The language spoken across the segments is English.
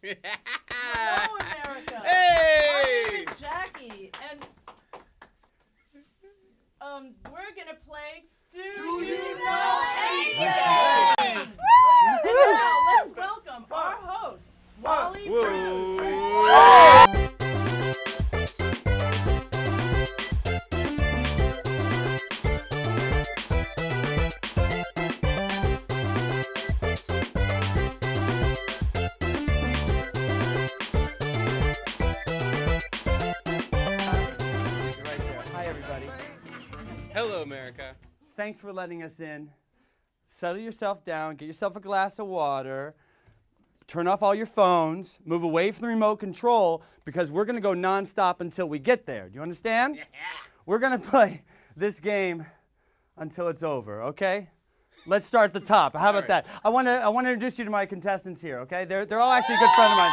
Hello, America. Hey! My name is Jackie, and we're gonna play Do You Know Anything? And now let's welcome our host, Wally. Hello, America. Thanks for letting us in. Settle yourself down, get yourself a glass of water, turn off all your phones, move away from the remote control because we're going to go nonstop until we get there. Do you understand? Yeah. We're going to play this game until it's over, okay? Let's start at the top. How about that? I want to introduce you to my contestants here, okay? They're all actually a good friend of mine.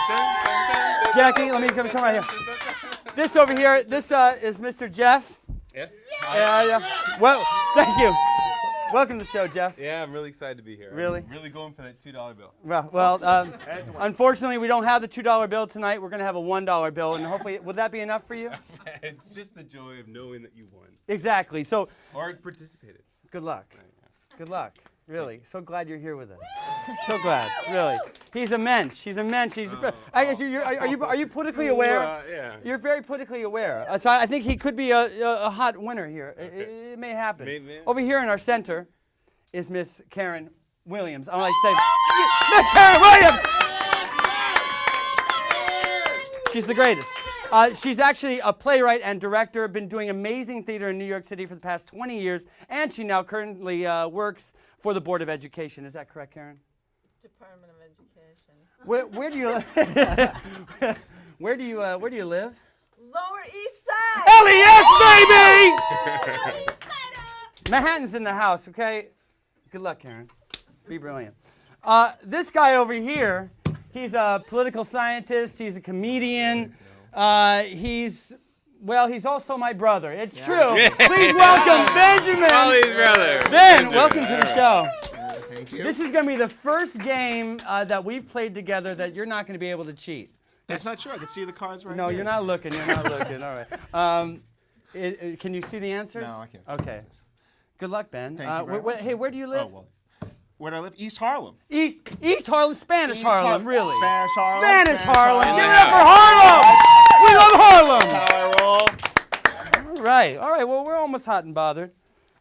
Jackie, let me come right here. This over here, this is Mr. Jeff. Yes. Yeah. Well, thank you. Welcome to the show, Jeff. Yeah, I'm really excited to be here. Really? I'm really going for that $2 bill. Well, unfortunately, we don't have the $2 bill tonight. We're going to have a $1 bill, and hopefully, will that be enough for you? It's just the joy of knowing that you won. Exactly. So, Or participated. good luck. Good luck. Really. So glad you're here with us. So glad. Really. He's a mensch. He's a mensch. I guess are you politically aware? Yeah. You're very politically aware. So I think he could be a hot winner here. Okay. It may happen. Maybe. Over here in our center is Miss Karen Williams. I want to say, Miss Karen Williams! She's the greatest. She's actually a playwright and director, been doing amazing theater in New York City for the past 20 years, and she now currently works for the Board of Education. Is that correct, Karen? Department of Education. Where do you live? Where do you live? Lower East Side. LES, baby! Manhattan's in the house, okay? Good luck, Karen. Be brilliant. This guy over here, he's a political scientist. He's a comedian. He's also my brother. It's true. Please welcome Benjamin. Wally's brother. Ben, welcome to the show. Thank you. This is going to be the first game that we've played together that you're not going to be able to cheat. That's not true. I can see the cards right No, here. you're not looking. You're not looking. All right. Can you see the answers? No, I can't see Okay. Good luck, Ben. Thank you very much. Hey, where do you live? Oh, well. Where do I live? East Harlem. East Harlem, Spanish East Harlem, really. Spanish Harlem. Spanish Harlem. Harlem. Give it up for Harlem. We love Harlem. That's how I roll. All right. Well, we're almost hot and bothered.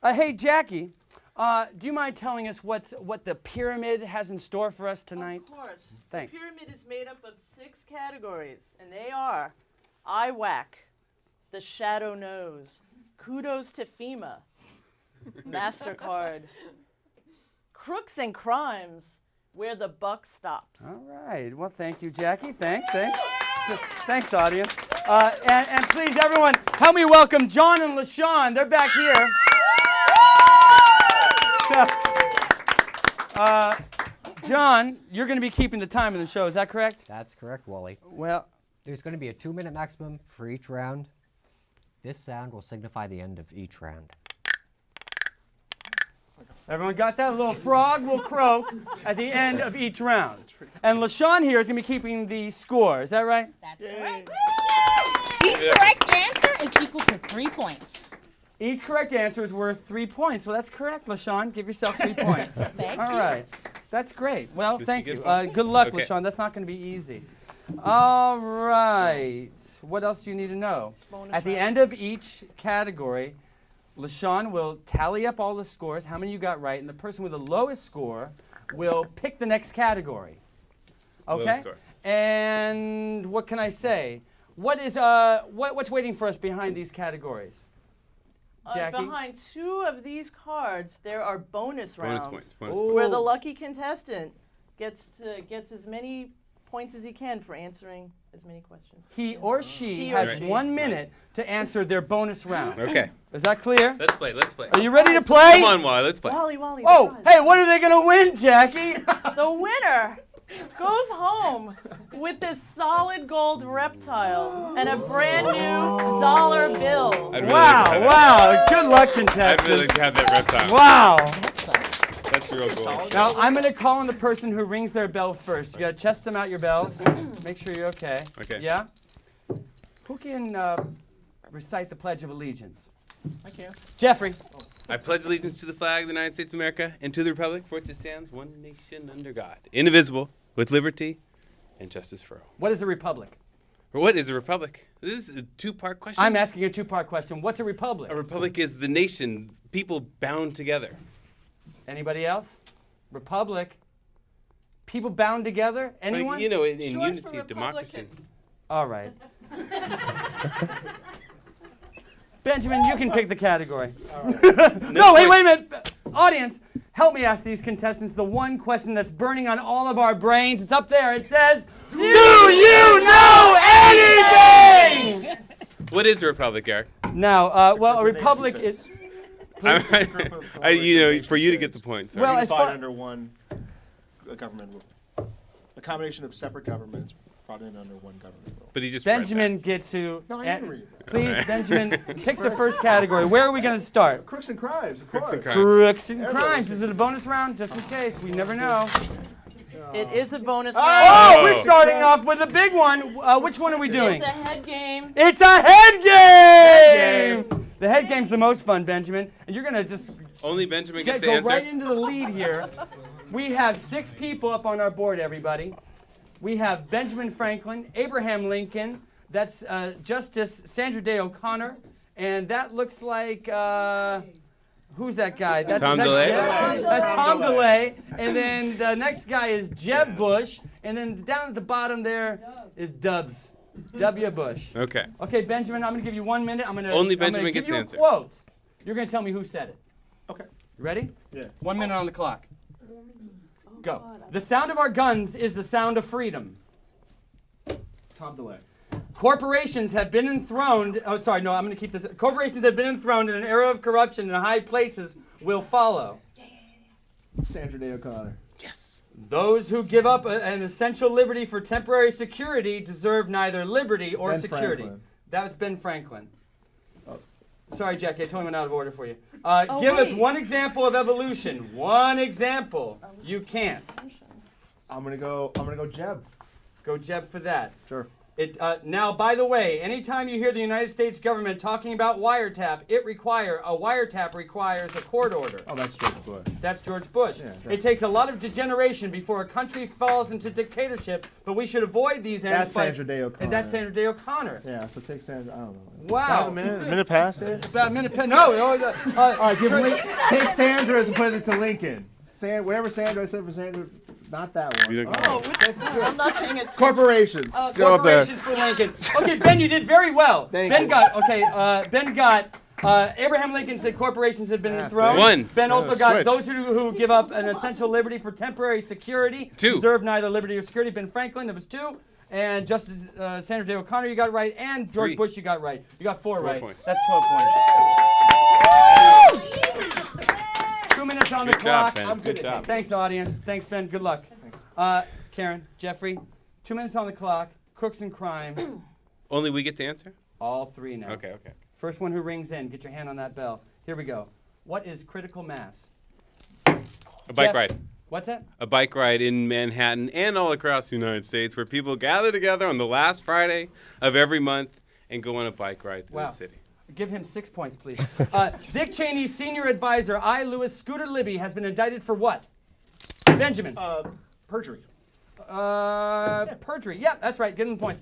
Hey, Jackie, do you mind telling us what the pyramid has in store for us tonight? Of course. Thanks. The pyramid is made up of 6 categories, and they are Eye Whack, The Shadow Knows, Kudos to FEMA, MasterCard, Crooks and Crimes, Where the Buck Stops. All right. Well, thank you, Jackie. Thanks. Thanks, audience. And please, everyone, help me welcome John and LaShawn. They're back here. John, you're going to be keeping the time of the show. Is that correct? That's correct, Wally. Well, There's going to be a 2-minute maximum for each round. This sound will signify the end of each round. everyone got that? A little frog will croak at the end of each round. And LaShawn here is going to be keeping the score. Is that right? That's correct. Each correct answer is equal to 3 points. Each correct answer is worth 3 points. Well, that's correct, LaShawn. Give yourself 3 points. Thank you. All right. That's great. Well, Does thank she you. get points? Good luck, Okay. LaShawn. That's not going to be easy. All right. What else do you need to know? Bonus At the round. end of each category, LaShawn will tally up all the scores, how many you got right, and the person with the lowest score will pick the next category. Okay? Lowest score. And what can I say? What's waiting for us behind these categories? Jackie? Behind 2 of these cards, there are bonus rounds. Bonus Ooh. points. Where the lucky contestant gets as many points as he can for answering as many questions. He or she He or has she. 1 minute to answer their bonus round. Okay. Is that clear? Let's play. Are you ready to play? Come on, Wally. Let's play. Wally, the Oh, prize. hey, what are they going to win, Jackie? The winner goes home with this solid gold reptile and a brand new dollar bill. I'd really Wow, like to have wow. Good luck, I'd contestants. really like to have that reptile. Wow. That's That's your real goal. Now, I'm going to call on the person who rings their bell first. You got to chest them out your bells. Make sure you're okay. Okay. Yeah? Who can recite the Pledge of Allegiance? I can. Jeffrey. I pledge allegiance to the flag of the United States of America and to the republic for which it stands, one nation under God, indivisible, with liberty and justice for all. What is a republic? Or what is a republic? This is a two-part question. I'm asking a two-part question. What's a republic? A republic is the nation, people bound together. Anybody else? Republic. People bound together? Anyone? Like, you know, in Short for unity, democracy. Republican. All right. Benjamin, you can pick the category. No, wait a minute. Audience, help me ask these contestants the one question that's burning on all of our brains. It's up there. It says, do you know anything? What is a republic, Eric? Now, well, a republic is... You know, for you to get the point. Sorry. Well, as Unified far- under one government rule. A combination of separate governments brought in under one government rule. But he just read Benjamin gets to... No, I didn't read that. Please, Benjamin, pick the first category. Where are we going to start? Crooks and crimes, of Crooks and course. crimes. Crooks and Everybody crimes. can- Is it a bonus round? Just in case. We never know. It is a bonus Oh, round. we're starting off with a big one. Which one are we doing? It's a head game. It's a head game! The head game's the most fun, Benjamin. And you're going to just Only Benjamin gets to go answer. right into the lead here. We have 6 people up on our board, everybody. We have Benjamin Franklin, Abraham Lincoln, that's Justice Sandra Day O'Connor, and that looks like, who's that guy? That's Tom is that DeLay? Jeb? That's Tom DeLay. And then the next guy is Jeb Bush, and then down at the bottom there is Dubs. W. Bush. Okay. Okay, Benjamin, I'm going to give you 1 minute. Only Benjamin give gets you to a answer. quote. You're going to tell me who said it. Okay. You ready? Yeah. 1 minute on the clock. Go. The sound of our guns is the sound of freedom. Tom DeLay. Corporations have been enthroned. Oh, sorry, no, I'm going to keep this. Corporations have been enthroned in an era of corruption, and high places will follow. Sandra Day O'Connor. Yes. Those who give up an essential liberty for temporary security deserve neither liberty or Ben security. Franklin. That was Ben Franklin. Sorry, Jackie, I totally went out of order for you. Oh, Give us wait. one example of evolution. One example. You can't. I'm gonna go Jeb. Go Jeb for that. Sure. Now, by the way, anytime you hear the United States government talking about wiretap, a wiretap requires a court order. Oh, that's George Bush. That's George Bush. Yeah, It takes a lot of degeneration before a country falls into dictatorship, but we should avoid these ends. That's Sandra Day O'Connor. And that's Sandra Day O'Connor. Yeah, so take Sandra. I don't know. Wow. About a minute past it. About a minute. No. All right, take Sandra's and put it to Lincoln. Whatever Sandra I said for Sandra, not that one. You don't Oh, I'm not paying attention. Corporations. Oh, Go up there. Corporations for Lincoln. Okay, Ben, you did very well. Thank Ben you. got. Abraham Lincoln said corporations had been Yeah, enthroned. One. Ben also got Switch. those who give up an essential liberty for temporary security 2. deserve neither liberty or security. Ben Franklin, that was 2. And Justice Sandra Day O'Connor, you got right. And George 3. Bush, you got right. You got 4 4 right. points. That's 12 points. 2 minutes on the Good job, clock. Ben. I'm Good good. job. Thanks, audience. Thanks, Ben. Good luck. Karen, Jeffrey, 2 minutes on the clock. Crooks and crimes. Only we get to answer? All 3 now. Okay. First one who rings in, get your hand on that bell. Here we go. What is critical mass? A bike Jeff. ride. What's that? A bike ride in Manhattan and all across the United States where people gather together on the last Friday of every month and go on a bike ride through Wow. the city. Give him 6 points, please. Dick Cheney's senior advisor, I. Lewis Scooter Libby, has been indicted for what? Benjamin. Perjury. Perjury. Yeah, that's right. Give him points.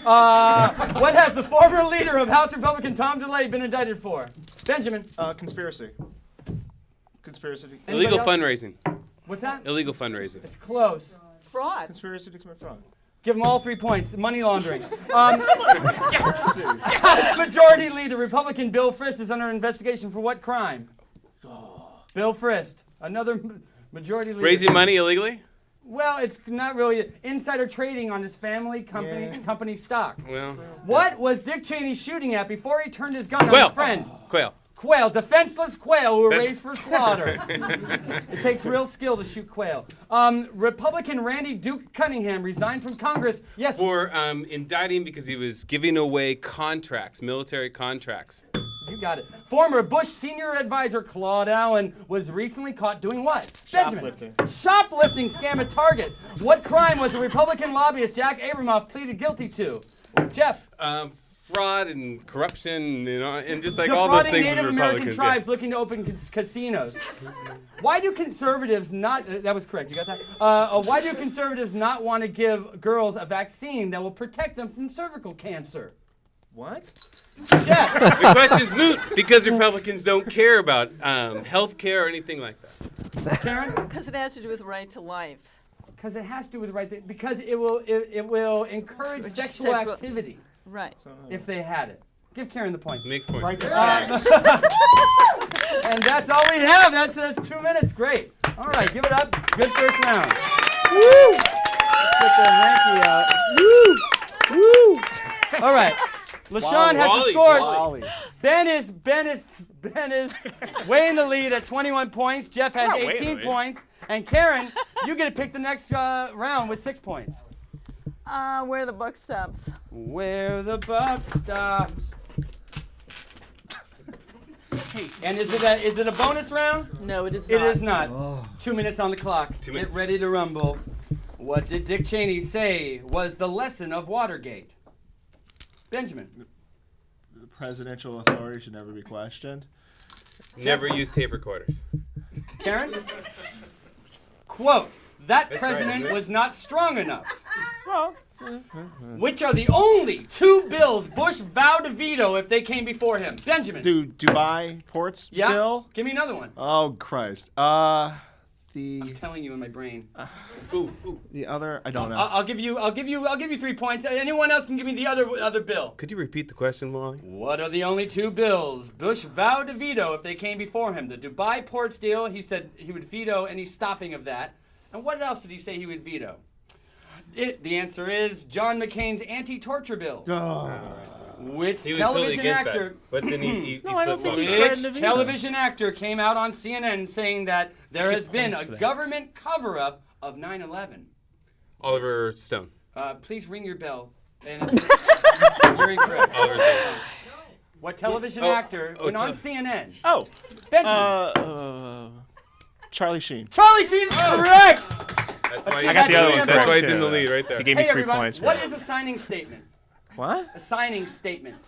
What has the former leader of House Republican Tom DeLay been indicted for? Benjamin. Conspiracy. Conspiracy. Illegal else? fundraising. What's that? Illegal fundraising. It's close. Fraud. Conspiracy to commit fraud. Give them all 3 points. Money laundering. Conspiracy. Majority Leader Republican Bill Frist is under investigation for what crime? Bill Frist, another Majority Leader. Raising money illegally? Well, it's not really insider trading on his family company stock. Well, What was Dick Cheney shooting at before he turned his gun on Quail. his friend? Quail. Quail, defenseless quail who were That's- raised for slaughter. It takes real skill to shoot quail. Republican Randy Duke Cunningham resigned from Congress. Yes. For indicting because he was giving away contracts, military contracts. You got it. Former Bush senior advisor Claude Allen was recently caught doing what? Shoplifting. Shoplifting scam at Target. What crime was the Republican lobbyist Jack Abramoff pleaded guilty to? Jeff. Fraud and corruption, and just like all those Defrauding things with Native American Republicans. tribes looking to open casinos. Why do conservatives not? That was correct. You got that? Why do conservatives not want to give girls a vaccine that will protect them from cervical cancer? What? Jeff. The question's moot because Republicans don't care about health care or anything like that. Karen. Because it has to do with right to life. Because it has to do with the right thing. Because it will encourage sexual activity. Right. If they had it. Give Karen the points. Makes point. Right to sex. And that's all we have. That's 2 minutes. Great. All right, give it up. Good first round. Woo! Let's get the hanky out. Woo! Woo! All right. LaShawn has the Wally. scores. Wally. Ben is way in the lead at 21 points. Jeff has Not way in the 18 lead. points. And Karen, you get to pick the next round with 6 points. Where the buck stops. Where the buck stops. And is it a bonus round? No, it is not. It is not. 2 minutes on the clock. 2 Get minutes. ready to rumble. What did Dick Cheney say was the lesson of Watergate? Benjamin. The presidential authority should never be questioned. Never use tape recorders. Karen? Quote, that That's right, president isn't it? was not strong enough. Well, Which are the only 2 bills Bush vowed to veto if they came before him? Benjamin. Dubai ports Yeah? bill? Give me another one. Oh, Christ. I'm telling you in my brain. The other, I don't know. I'll give you 3 points. Anyone else can give me the other bill. Could you repeat the question, Wally? What are the only 2 bills Bush vowed to veto if they came before him? The Dubai ports deal, he said he would veto any stopping of that. And what else did he say he would veto? The answer is John McCain's anti-torture bill. Which He was totally television against actor? that. But then he I don't think flip-flopped. he- Which television actor came out on CNN saying that there has been a government cover-up of 9/11? Oliver Stone. Please ring your bell. And you're incorrect. Oliver Stone. What television actor went on tell- CNN? Oh, Benjamin. Charlie Sheen. Charlie Sheen is correct. That's why I got the other one That's correct, why he's too. in the lead right there. He gave Hey me 3 everyone, points. what is a signing statement? What? A signing statement.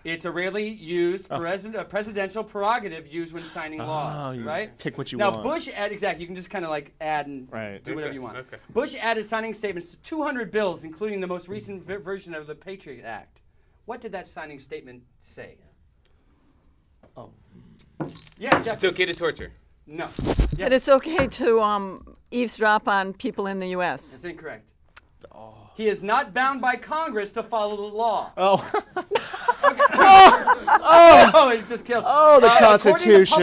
It's a rarely used presidential prerogative used when signing laws, you right? pick what you now, want. Bush added, exactly, you can just kind of like add and Right. do whatever Okay, you want. okay. Bush added signing statements to 200 bills, including the most recent version of the Patriot Act. What did that signing statement say? Oh. Yeah, Jeff. It's okay to torture. No. That it's okay to eavesdrop on people in the U.S. That's incorrect. He is not bound by Congress to follow the law. Oh. Oh, it just kills. Oh, the Constitution.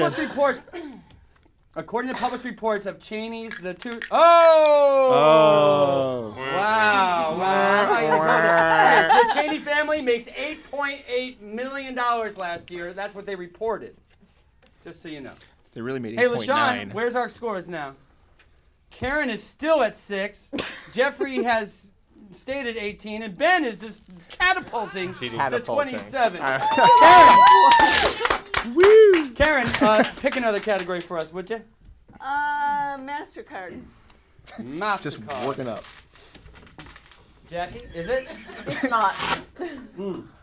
According to published reports of Cheney's, the two. Oh! Oh. Wow! Wow! I'm not gonna go there. The Cheney family makes $8.8 million last year. That's what they reported. Just so you know. They really made Hey, 8.9. LaShawn, where's our scores now? Karen is still at 6. Jeffrey has stayed at 18, and Ben is just catapulting to Catapulting. 27. Woo! Karen, pick another category for us, would you? MasterCard. MasterCard. Just working up. Jackie, is it? It's not.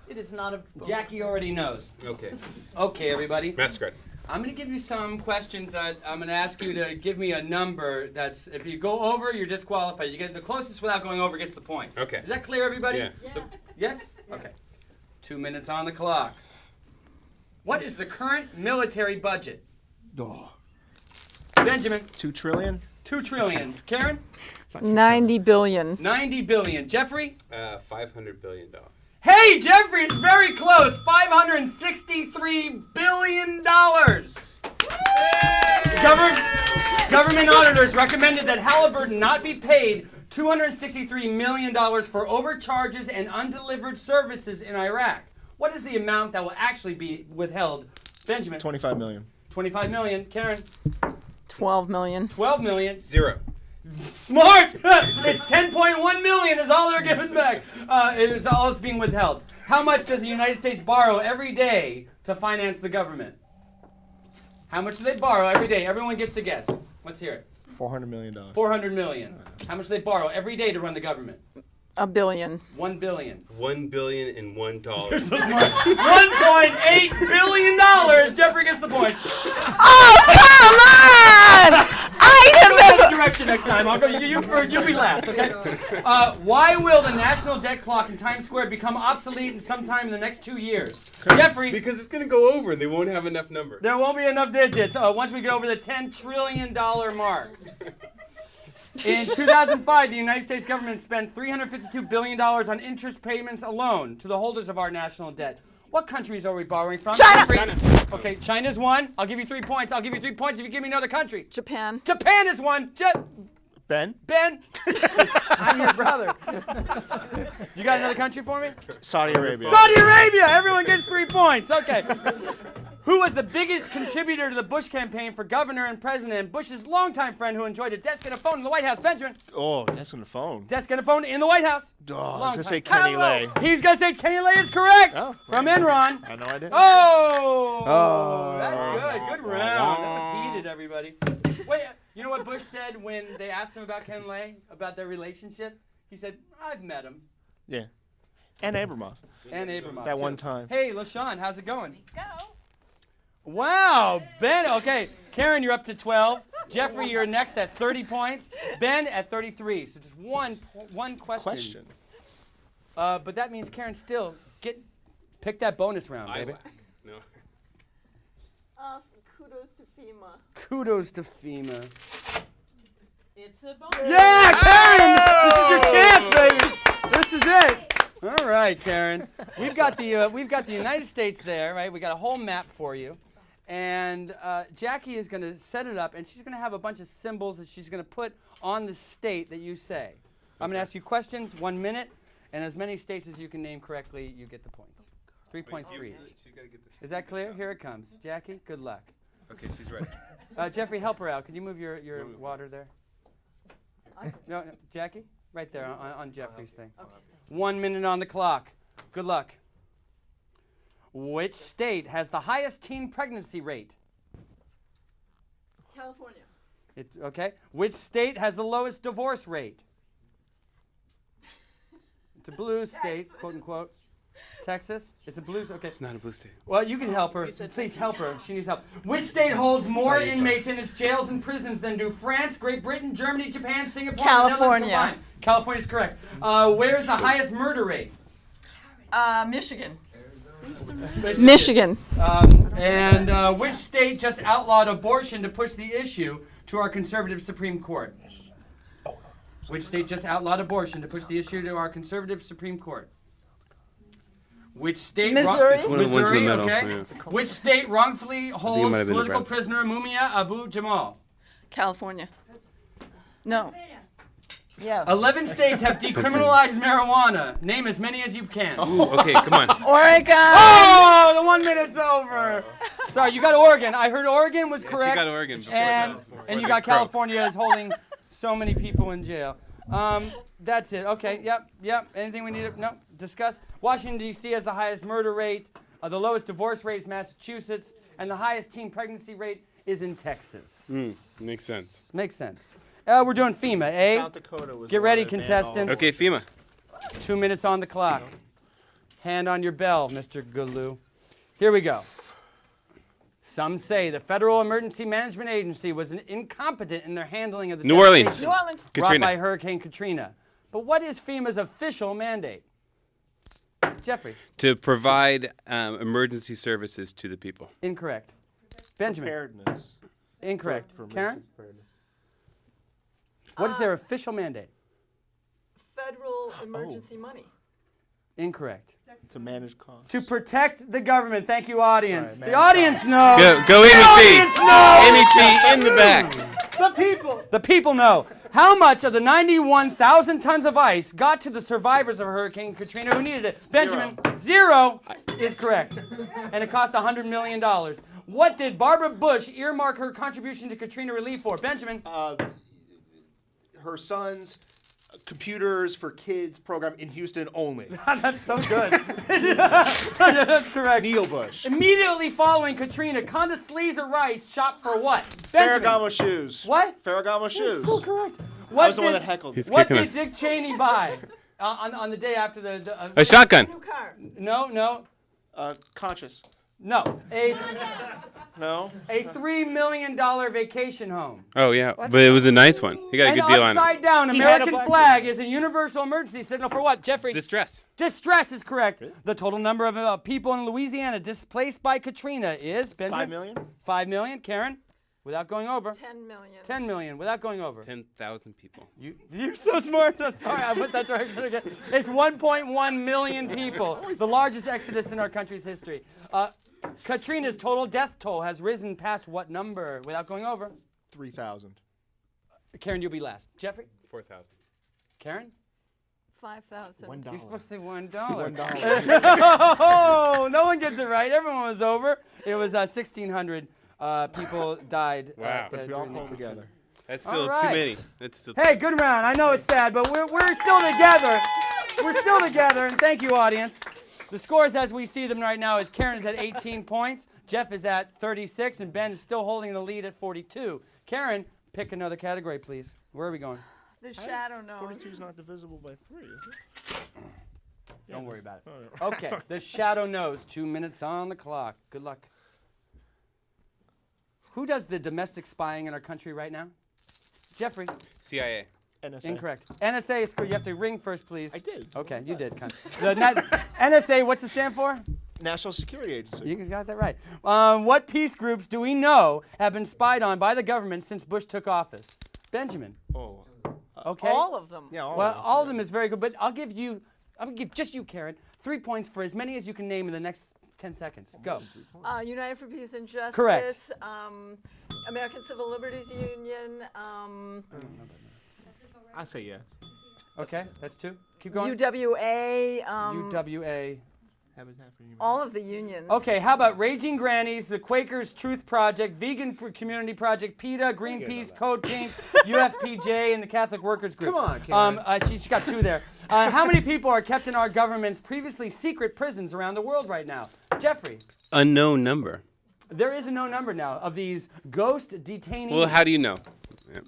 It is not a. Jackie already knows. Okay. Okay, everybody. MasterCard. I'm going to give you some questions. I'm going to ask you to give me a number that's, if you go over, you're disqualified. You get the closest without going over gets the points. Okay. Is that clear, everybody? Yeah. Yes? Okay. 2 minutes on the clock. What is the current military budget? Oh. Benjamin, 2 trillion? 2 trillion. Karen, 90 billion. 90 billion. Jeffrey? $500 billion. Hey, Jeffrey is very close. $563 billion. Government auditors recommended that Halliburton not be paid $263 million for overcharges and undelivered services in Iraq. What is the amount that will actually be withheld? Benjamin. 25 million. 25 million. Karen. 12 million. 12 million. 0. Smart! It's 10.1 million is all they're giving back. It's all that's being withheld. How much does the United States borrow every day to finance the government? How much do they borrow every day? Everyone gets to guess. Let's hear it. $400 million. $400 million. How much do they borrow every day to run the government? $1 billion. $1 billion. $1 billion and $1. $1.8 billion. Jeffrey gets the point. Oh, come on! Go the direction next time. I'll go. You first. You'll be last. Okay. Why will the national debt clock in Times Square become obsolete in sometime in the next 2 years? Jeffrey. Because it's going to go over and they won't have enough number. There won't be enough digits once we get over the $10 trillion mark. In 2005, the United States government spent $352 billion on interest payments alone to the holders of our national debt. What countries are we borrowing from? China. Okay, China's one. I'll give you 3 points. I'll give you 3 points if you give me another country. Japan. Japan is one. Ben? Ben? I'm your brother. You got another country for me? Saudi Arabia. Saudi Arabia! Everyone gets 3 points. Okay. Who was the biggest contributor to the Bush campaign for governor and president? Bush's longtime friend who enjoyed a desk and a phone in the White House. Benjamin. Oh, that's on the phone. Desk and a phone in the White House. Oh, I was Long going to say time. Kenny Lay. He's going to say Kenny Lay is correct. Oh, from Enron. I know I did. Oh! That's good. Good round. That was heated, everybody. Wait, you know what Bush said when they asked him about Ken Lay, about their relationship? He said, I've met him. Yeah. And Abramoff. And Abramoff. That too. one time. Hey, LaShawn, how's it going? Go. Wow, Ben, okay. Karen, you're up to 12. Jeffrey, you're next at 30 points. Ben at 33. So just one question. But that means Karen still pick that bonus round, baby. No. Kudos to FEMA. Kudos to FEMA. It's a bonus. Yeah, Karen! This is your chance, baby. This is it. All right, Karen. We've got the United States there, right? We got a whole map for you. And Jackie is going to set it up, and she's going to have a bunch of symbols that she's going to put on the state that you say. I'm going to ask you questions, 1 minute, and as many states as you can name correctly, you get the points. 3 points for each. Is that clear? Here it comes. Jackie, good luck. Okay, she's ready. Jeffrey, help her out. Could you move your water there? No, Jackie? Right there on Jeffrey's thing. Okay. 1 minute on the clock. Good luck. Which state has the highest teen pregnancy rate? California. It's okay. Which state has the lowest divorce rate? It's a blue state, quote unquote. Texas? It's a blue. Okay. It's not a blue state. Well, you can help her. Please help her. She needs help. Which state holds more inmates in its jails and prisons than do France, Great Britain, Germany, Japan, Singapore, California. The Netherlands combined? California's correct. Where's the highest murder rate? Michigan. Michigan. And which state just outlawed abortion to push the issue to our conservative Supreme Court? Which state just outlawed abortion to push the issue to our conservative Supreme Court? Which state? Missouri. It's one of the ones in the middle, Okay. yeah. Which state wrongfully holds might have been political Nebraska. prisoner Mumia Abu Jamal? California. No. Yeah. 11 states have decriminalized marijuana. Name as many as you can. Ooh, okay, come on. Oregon. Oh, the 1 minute's over. Sorry, you got Oregon. I heard Oregon was correct. She got Oregon before And you got the crow. California as holding so many people in jail. That's it. Okay. Yep. Anything we need to discuss? Washington, D.C. has the highest murder rate. The lowest divorce rate is Massachusetts. And the highest teen pregnancy rate is in Texas. Makes sense. Makes sense. We're doing FEMA, eh? South Dakota was Get the ready, one that banned contestants. Okay, FEMA. 2 minutes on the clock. Hand on your bell, Mr. Galoo. Here we go. Some say the Federal Emergency Management Agency was incompetent in their handling of the New Orleans. New Orleans. brought Katrina. by Hurricane Katrina. But what is FEMA's official mandate? Jeffrey. To provide emergency services to the people. Incorrect. Benjamin. Preparedness. Incorrect. For Karen. preparedness. What is their official mandate? Federal emergency money. Incorrect. To manage costs. To protect the government. Thank you, audience. Right, the man. audience knows. Go Amy Fee. audience knows. Amy Fee in the back. The people! The people know. How much of the 91,000 tons of ice got to the survivors of Hurricane Katrina who needed it? Benjamin, zero is correct. And it cost $100 million. What did Barbara Bush earmark her contribution to Katrina relief for? Benjamin. Her son's computers for kids program in Houston only. That's so good. That's correct. Neil Bush. Immediately following Katrina, Condoleezza Rice shot for what? Benjamin. Ferragamo shoes. What? Ferragamo shoes. So correct. I What was the one that heckled. He's What kicking did us. Dick Cheney buy on the day after A shotgun. New car. No. Conscious. No. No. A $3 million vacation home. Oh yeah, but it was a nice one. You got a And good deal on upside it. down He had a American black flag is a universal emergency signal for what, Jeffrey? Distress. Distress is correct. The total number of people in Louisiana displaced by Katrina is, Benjamin? 5 million. 5 million. Karen? Without going over. 10 million. 10 million. Without going over. 10,000 people. You're so smart. I'm sorry, I went that direction again. It's 1.1 million people, the largest exodus in our country's history. Katrina's total death toll has risen past what number? Without going over. 3,000. Karen, you'll be last. Jeffrey? 4,000. Karen? 5,000. $1. You're supposed to say $1. $1. Oh, no one gets it right. Everyone was over. It was 1,600 people died. Wow. If we all during the pull Katrina. together. That's still All right. too many. That's still. Hey, good round. I know it's sad, but we're still together. We're still together, and thank you, audience. The scores as we see them right now is Karen is at 18 points, Jeff is at 36, and Ben is still holding the lead at 42. Karen, pick another category, please. Where are we going? The shadow knows. 42 is not divisible by 3, is it? Don't worry about it. Okay, the shadow knows. 2 minutes on the clock. Good luck. Who does the domestic spying in our country right now? Jeffrey. CIA. NSA. Incorrect. NSA is correct. You have to ring first, please. I did. Okay, you did. NSA, what's it stand for? National Security Agency. You got that right. What peace groups do we know have been spied on by the government since Bush took office? Benjamin. Oh. Okay. All of them. Yeah, all Well, of them. all of them is very good, but I'm gonna give just you, Karen, 3 points for as many as you can name in the next 10 seconds. Go. United for Peace and Justice. Correct. American Civil Liberties Union. I say yeah. Okay, that's 2. Keep going. UWA. UWA. Habitat for Humanity. All of the unions. Okay, how about Raging Grannies, the Quakers Truth Project, Vegan Community Project, PETA, Greenpeace, Code Pink, UFPJ, and the Catholic Workers Group? Come on, Karen. She's got 2 there. How many people are kept in our government's previously secret prisons around the world right now? Jeffrey. Unknown number. There is a no number now of these ghost detainees. Well, how do you know?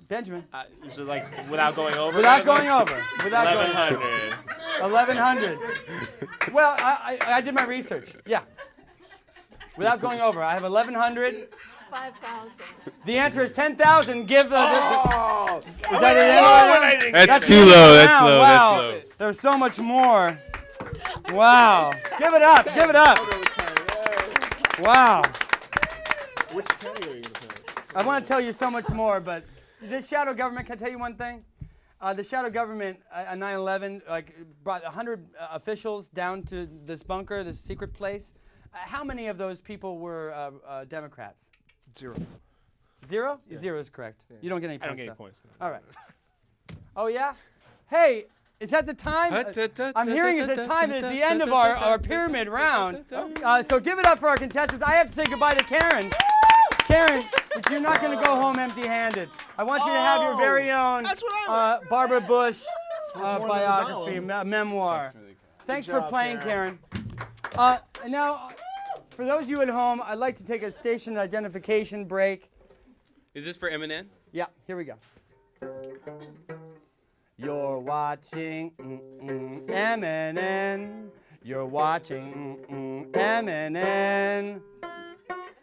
Benjamin. Is it like without going over? Without going over. Without going over. 1,100. 1,100. Well, I did my research. Yeah. Without going over. I have 1,100. 5,000. The answer is 10,000. Give the. Oh! Is that it? That's too low. That's low. Wow. That's low. There's so much more. Wow. Give it up. Give it up. Wow. Which category are you going to pick? I want to tell you so much more, but this shadow government, can I tell you one thing? The shadow government on 9/11 brought 100 officials down to this bunker, this secret place. How many of those people were Democrats? 0. 0? 0 is correct. Yeah. You don't get any points. I don't get any though. points. All right. Oh, yeah? Hey, is that the time? I'm hearing it's the time. It's the end of our pyramid round. So give it up for our contestants. I have to say goodbye to Karen. Karen, but you're not going to go home empty-handed. I want you to have your very own That's what I Barbara Bush than a biography, dollar. memoir. Thanks Good for job, playing, Karen. And now, for those of you at home, I'd like to take a station identification break. Is this for Eminem? Yeah, here we go. You're watching MNN. You're watching MNN.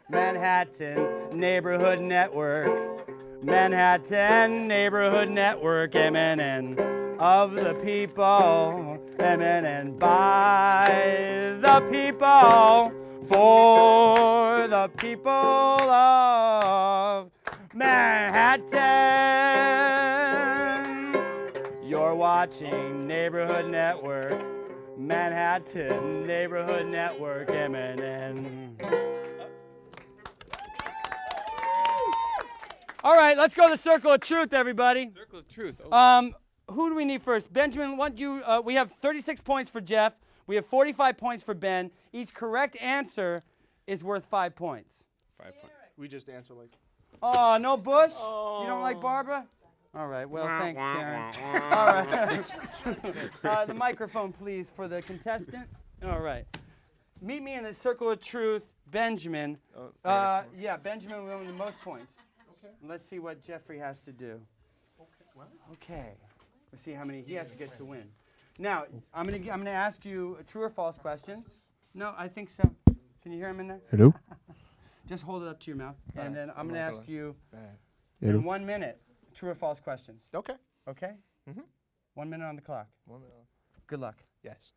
Manhattan Neighborhood Network. Manhattan Neighborhood Network, MNN. Of the people, MNN. By the people, for the people of Manhattan. You're watching Neighborhood Network. Manhattan Neighborhood Network, MNN. All right, let's go to the Circle of Truth, everybody. Circle of Truth. Oh. Who do we need first? Benjamin, we have 36 points for Jeff. We have 45 points for Ben. Each correct answer is worth 5 points. 5 points. We just answer like. Oh, no Bush? You don't like Barbara? All right. Well, thanks, Karen. All right. The microphone, please, for the contestant. All right. Meet me in the circle of truth, Benjamin. Yeah, Benjamin will win the most points. Okay. Let's see what Jeffrey has to do. Okay. Let's see how many he has to get to win. Now, I'm gonna ask you true or false questions. No, I think so. Can you hear him in there? Hello? Just hold it up to your mouth, and then I'm gonna ask you in 1 minute true or false questions. Okay. Okay? Mm-hmm. 1 minute on the clock. 1 minute. Good luck. Yes.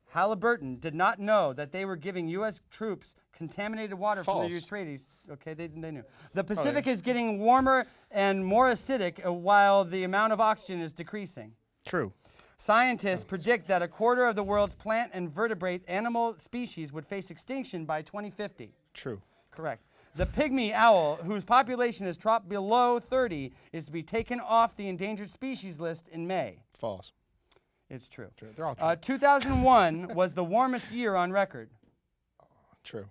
Halliburton did not know that they were giving U.S. troops contaminated water from the False. Euphrates. Okay, they knew. The Pacific is getting warmer and more acidic while the amount of oxygen is decreasing. True. Scientists predict that a quarter of the world's plant and vertebrate animal species would face extinction by 2050. True. Correct. The pygmy owl, whose population has dropped below 30, is to be taken off the endangered species list in May. False. It's true. True. They're all true. 2001 was the warmest year on record. True.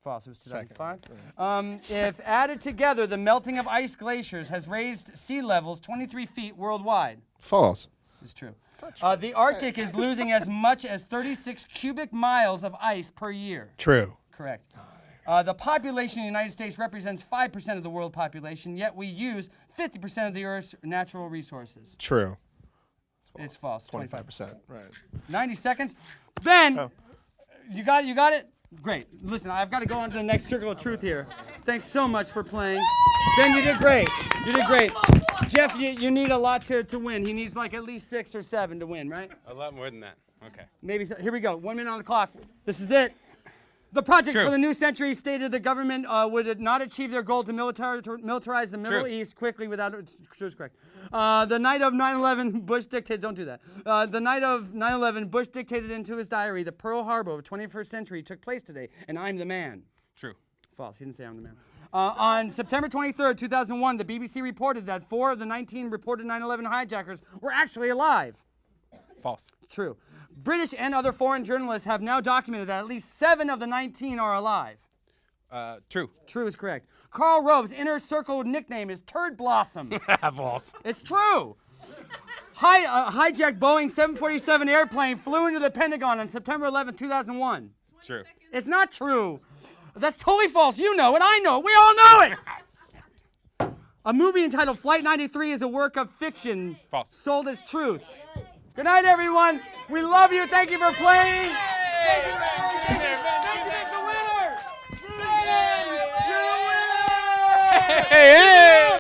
False. It was 2005. Second. If added together, the melting of ice glaciers has raised sea levels 23 feet worldwide. False. It's true. The Arctic is losing as much as 36 cubic miles of ice per year. True. Correct. The population in the United States represents 5% of the world population, yet we use 50% of the Earth's natural resources. True. It's false. 25%. Right. 90 seconds. Ben, you got it? Great. Listen, I've got to go on to the next circle of truth here. Thanks so much for playing. Ben, you did great. You did great. Jeff, you need a lot to win. He needs like at least 6 or 7 to win, right? A lot more than that. Okay. Maybe so. Here we go. 1 minute on the clock. This is it. The project for the new century stated the government would not achieve their goal to militarize the Middle East quickly without. True is correct. The night of 9/11, Bush dictated. Don't do that. The night of 9/11, Bush dictated into his diary, "The Pearl Harbor of the 21st century took place today, and I'm the man." True. False. He didn't say I'm the man. On September 23rd, 2001, the BBC reported that 4 of the 19 reported 9/11 hijackers were actually alive. False. True. British and other foreign journalists have now documented that at least 7 of the 19 are alive. True. True is correct. Karl Rove's inner circle nickname is Turd Blossom. False. It's true. Hijacked Boeing 747 airplane flew into the Pentagon on September 11, 2001. True. It's not true. That's totally false. You know it. I know it. We all know it. A movie entitled Flight 93 is a work of fiction. False. Sold as truth. Good night, everyone. We love you. Thank you for playing. Benjamin's the winner. Ben, you're the winner. Hey, hey.